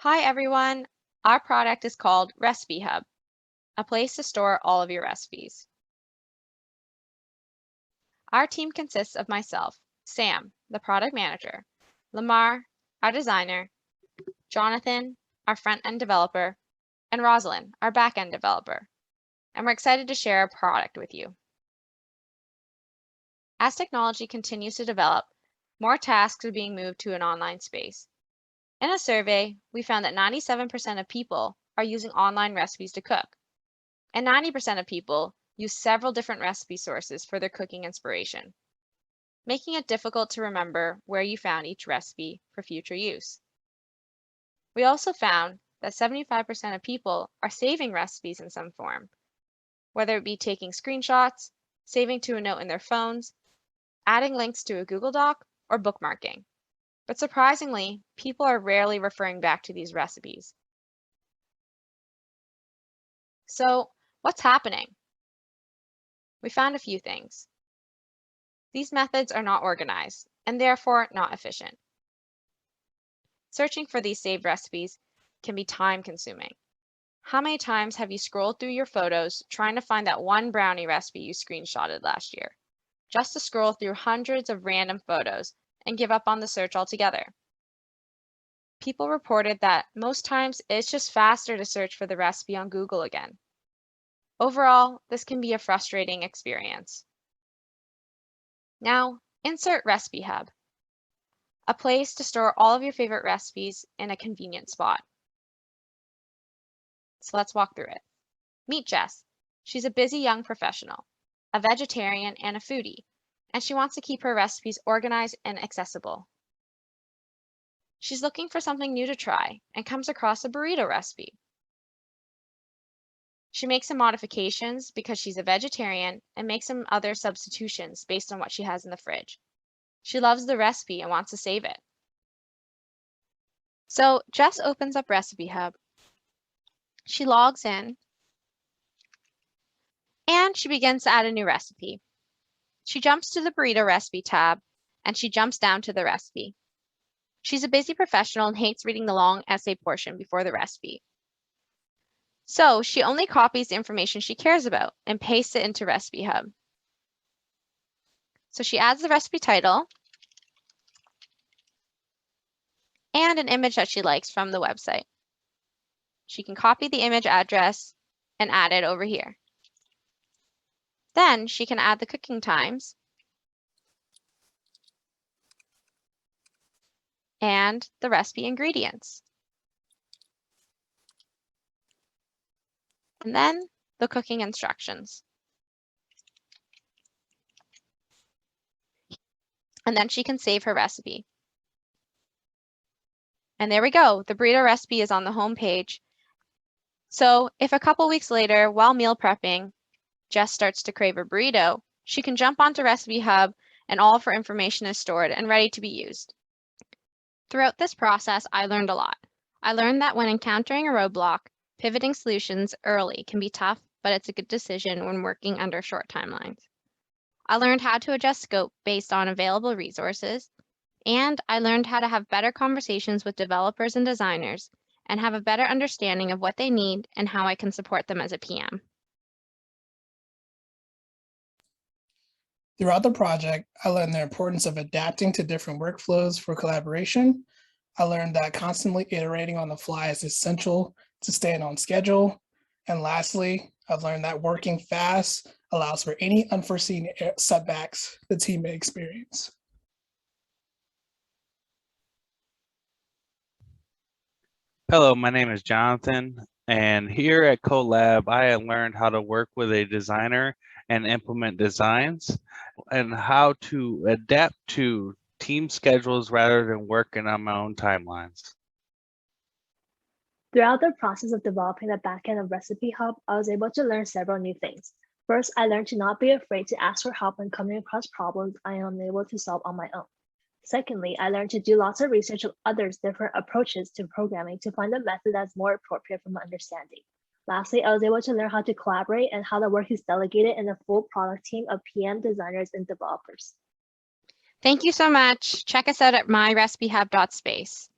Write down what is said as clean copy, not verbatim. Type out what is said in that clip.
Hi everyone, our product is called RecipeHub, a place to store all of your recipes. Our team consists of myself, Sam, the product manager, Lamar, our designer, Jonathan, our front-end developer, and Rosalind, our back-end developer. And we're excited to share our product with you. As technology continues to develop, more tasks are being moved to an online space. In a survey, we found that 97% of people are using online recipes to cook, and 90% of people use several different recipe sources for their cooking inspiration, making it difficult to remember where you found each recipe for future use. We also found that 75% of people are saving recipes in some form, whether it be taking screenshots, saving to a note in their phones, adding links to a Google Doc, or bookmarking. But surprisingly, people are rarely referring back to these recipes. So, what's happening? We found a few things. These methods are not organized and therefore not efficient. Searching for these saved recipes can be time-consuming. How many times have you scrolled through your photos trying to find that one brownie recipe you screenshotted last year, just to scroll through hundreds of random photos and give up on the search altogether? People reported that most times it's just faster to search for the recipe on Google again. Overall, this can be a frustrating experience. Now, insert RecipeHub, a place to store all of your favorite recipes in a convenient spot. So let's walk through it. Meet Jess. She's a busy young professional, a vegetarian and a foodie, and she wants to keep her recipes organized and accessible. She's looking for something new to try and comes across a burrito recipe. She makes some modifications because she's a vegetarian and makes some other substitutions based on what she has in the fridge. She loves the recipe and wants to save it. So Jess opens up RecipeHub. She logs in and she begins to add a new recipe. She jumps to the burrito recipe tab and she jumps down to the recipe. She's a busy professional and hates reading the long essay portion before the recipe. So she only copies the information she cares about and pastes it into RecipeHub. So she adds the recipe title and an image that she likes from the website. She can copy the image address and add it over here. Then she can add the cooking times and the recipe ingredients. And then the cooking instructions. And then she can save her recipe. And there we go. The burrito recipe is on the home page. So if a couple weeks later, while meal prepping, Jess starts to crave a burrito, she can jump onto RecipeHub and all of her information is stored and ready to be used. Throughout this process, I learned a lot. I learned that when encountering a roadblock, pivoting solutions early can be tough, but it's a good decision when working under short timelines. I learned how to adjust scope based on available resources, and I learned how to have better conversations with developers and designers and have a better understanding of what they need and how I can support them as a PM. Throughout the project, I learned the importance of adapting to different workflows for collaboration. I learned that constantly iterating on the fly is essential to staying on schedule. And lastly, I've learned that working fast allows for any unforeseen setbacks the team may experience. Hello, my name is Jonathan, and here at COLAB, I learned how to work with a designer and implement designs and how to adapt to team schedules rather than working on my own timelines. Throughout the process of developing the backend of RecipeHub, I was able to learn several new things. First, I learned to not be afraid to ask for help when coming across problems I am unable to solve on my own. Secondly, I learned to do lots of research of others' different approaches to programming to find a method that's more appropriate for my understanding. Lastly, I was able to learn how to collaborate and how the work is delegated in a full product team of PM, designers, and developers. Thank you so much. Check us out at myrecipehub.space.